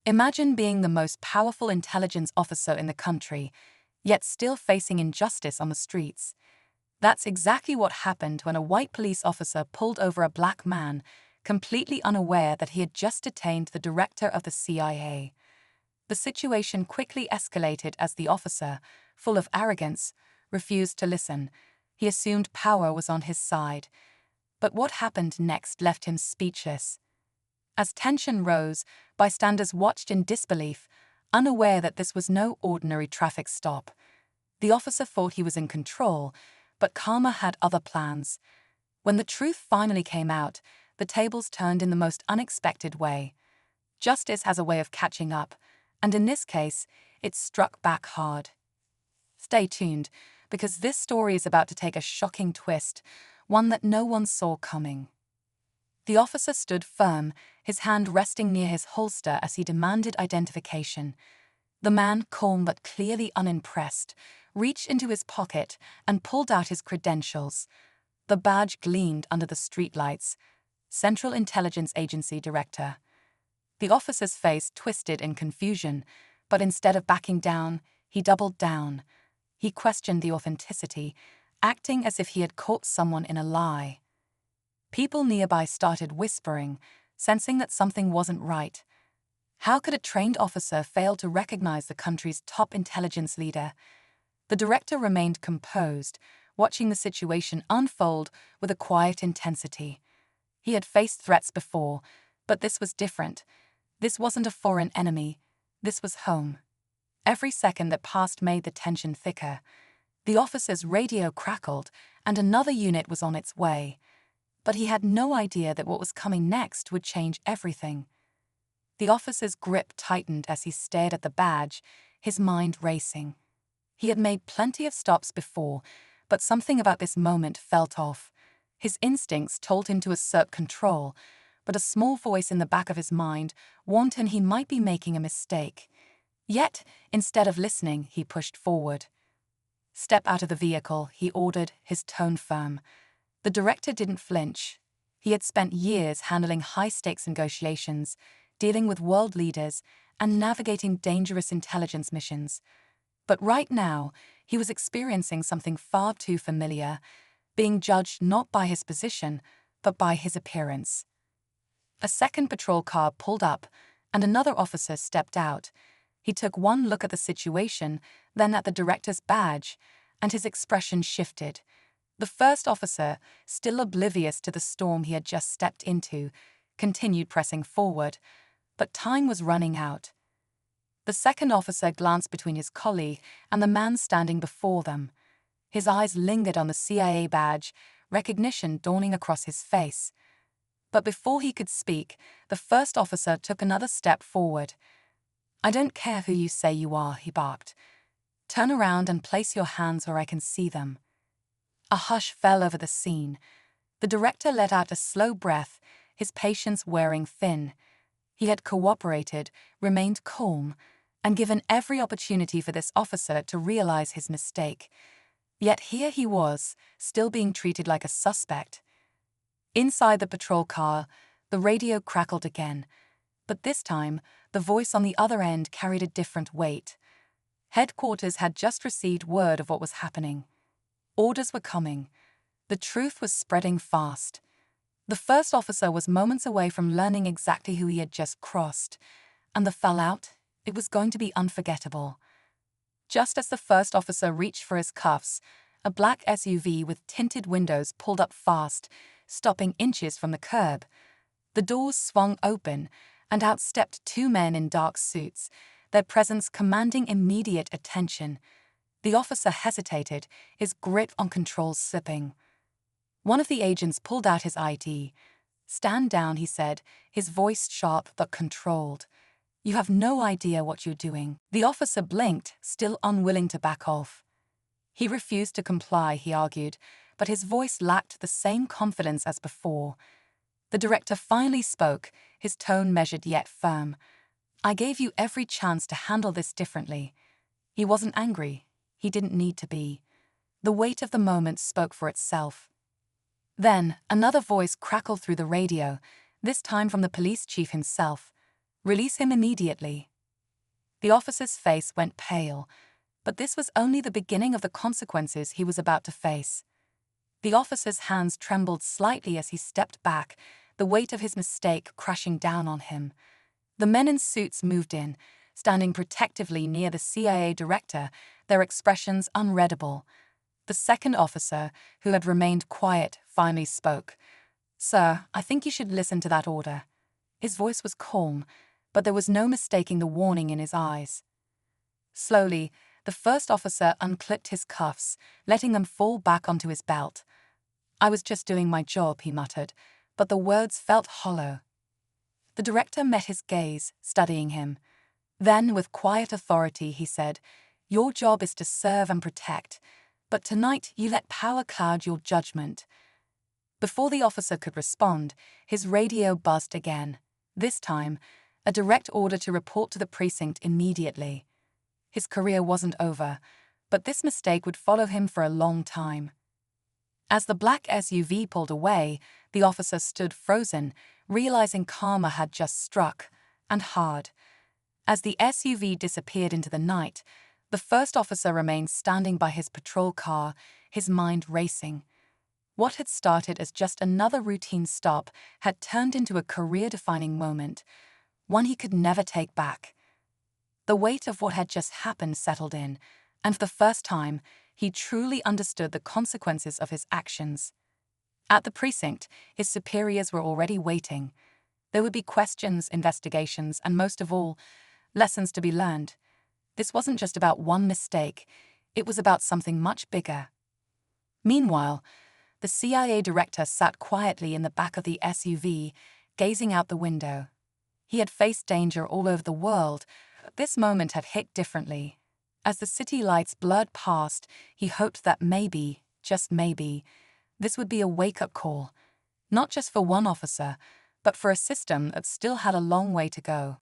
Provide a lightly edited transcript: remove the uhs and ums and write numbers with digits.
Imagine being the most powerful intelligence officer in the country, yet still facing injustice on the streets. That's exactly what happened when a white police officer pulled over a black man, completely unaware that he had just detained the director of the CIA. The situation quickly escalated as the officer, full of arrogance, refused to listen. He assumed power was on his side. But what happened next left him speechless. As tension rose, bystanders watched in disbelief, unaware that this was no ordinary traffic stop. The officer thought he was in control, but Karma had other plans. When the truth finally came out, the tables turned in the most unexpected way. Justice has a way of catching up, and in this case, it struck back hard. Stay tuned, because this story is about to take a shocking twist, one that no one saw coming. The officer stood firm, his hand resting near his holster as he demanded identification. The man, calm but clearly unimpressed, reached into his pocket and pulled out his credentials. The badge gleamed under the streetlights. Central Intelligence Agency Director. The officer's face twisted in confusion, but instead of backing down, he doubled down. He questioned the authenticity, acting as if he had caught someone in a lie. People nearby started whispering, sensing that something wasn't right. How could a trained officer fail to recognize the country's top intelligence leader? The director remained composed, watching the situation unfold with a quiet intensity. He had faced threats before, but this was different. This wasn't a foreign enemy. This was home. Every second that passed made the tension thicker. The officer's radio crackled, and another unit was on its way. But he had no idea that what was coming next would change everything. The officer's grip tightened as he stared at the badge, his mind racing. He had made plenty of stops before, but something about this moment felt off. His instincts told him to assert control, but a small voice in the back of his mind warned him he might be making a mistake. Yet, instead of listening, he pushed forward. "Step out of the vehicle," he ordered, his tone firm. The director didn't flinch. He had spent years handling high-stakes negotiations, dealing with world leaders, and navigating dangerous intelligence missions. But right now, he was experiencing something far too familiar, being judged not by his position, but by his appearance. A second patrol car pulled up, and another officer stepped out. He took one look at the situation, then at the director's badge, and his expression shifted. The first officer, still oblivious to the storm he had just stepped into, continued pressing forward, but time was running out. The second officer glanced between his colleague and the man standing before them. His eyes lingered on the CIA badge, recognition dawning across his face. But before he could speak, the first officer took another step forward. "I don't care who you say you are," he barked. "Turn around and place your hands where I can see them." A hush fell over the scene. The director let out a slow breath, his patience wearing thin. He had cooperated, remained calm, and given every opportunity for this officer to realize his mistake. Yet here he was, still being treated like a suspect. Inside the patrol car, the radio crackled again, but this time, the voice on the other end carried a different weight. Headquarters had just received word of what was happening. Orders were coming. The truth was spreading fast. The first officer was moments away from learning exactly who he had just crossed, and the fallout, it was going to be unforgettable. Just as the first officer reached for his cuffs, a black SUV with tinted windows pulled up fast, stopping inches from the curb. The doors swung open, and out stepped two men in dark suits, their presence commanding immediate attention. The officer hesitated, his grip on controls slipping. One of the agents pulled out his ID. "Stand down," he said, his voice sharp but controlled. "You have no idea what you're doing." The officer blinked, still unwilling to back off. He refused to comply, he argued, but his voice lacked the same confidence as before. The director finally spoke, his tone measured yet firm. "I gave you every chance to handle this differently." He wasn't angry. He didn't need to be. The weight of the moment spoke for itself. Then, another voice crackled through the radio, this time from the police chief himself. Release him immediately. The officer's face went pale, but this was only the beginning of the consequences he was about to face. The officer's hands trembled slightly as he stepped back, the weight of his mistake crashing down on him. The men in suits moved in, standing protectively near the CIA director, their expressions unreadable. The second officer, who had remained quiet, finally spoke. "Sir, I think you should listen to that order." His voice was calm, but there was no mistaking the warning in his eyes. Slowly, the first officer unclipped his cuffs, letting them fall back onto his belt. "I was just doing my job," he muttered, but the words felt hollow. The director met his gaze, studying him. Then, with quiet authority, he said, "Your job is to serve and protect, but tonight you let power cloud your judgment." Before the officer could respond, his radio buzzed again. This time, a direct order to report to the precinct immediately. His career wasn't over, but this mistake would follow him for a long time. As the black SUV pulled away, the officer stood frozen, realizing karma had just struck, and hard. As the SUV disappeared into the night, the first officer remained standing by his patrol car, his mind racing. What had started as just another routine stop had turned into a career-defining moment, one he could never take back. The weight of what had just happened settled in, and for the first time, he truly understood the consequences of his actions. At the precinct, his superiors were already waiting. There would be questions, investigations, and most of all, lessons to be learned. This wasn't just about one mistake, it was about something much bigger. Meanwhile, the CIA director sat quietly in the back of the SUV, gazing out the window. He had faced danger all over the world, but this moment had hit differently. As the city lights blurred past, he hoped that maybe, just maybe, this would be a wake-up call, not just for one officer, but for a system that still had a long way to go.